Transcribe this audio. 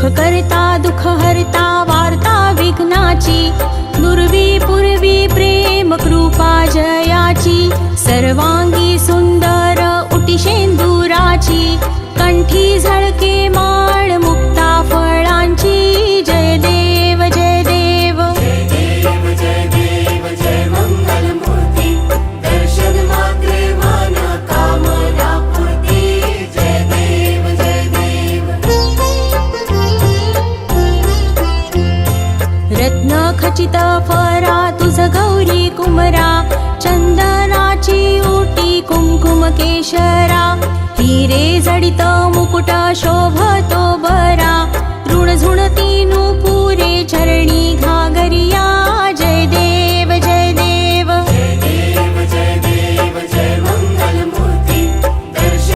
करता दुःख हरता वार्ता विघ्नाची, दुर्वी पूर्वी प्रेम कृपा जयाची, सर्वांगी सुंदर उटी शेंदुराची, कंठी झळके माळ मुक्ता फळांची, जय देव जय देव जय देव जय देव जय मंगल मूर्ती, दर्शन मात्रे मन कामना पूर्ती, जय देव जय देव। रत्न खचित फरा तुझ गौरी कुमरा, चंदनाची ओटी कुंकुम केशरा, हिरे जडित मुकुट शोभतो बरा, ऋण झुणती नुपुरे चरणी घागरिया,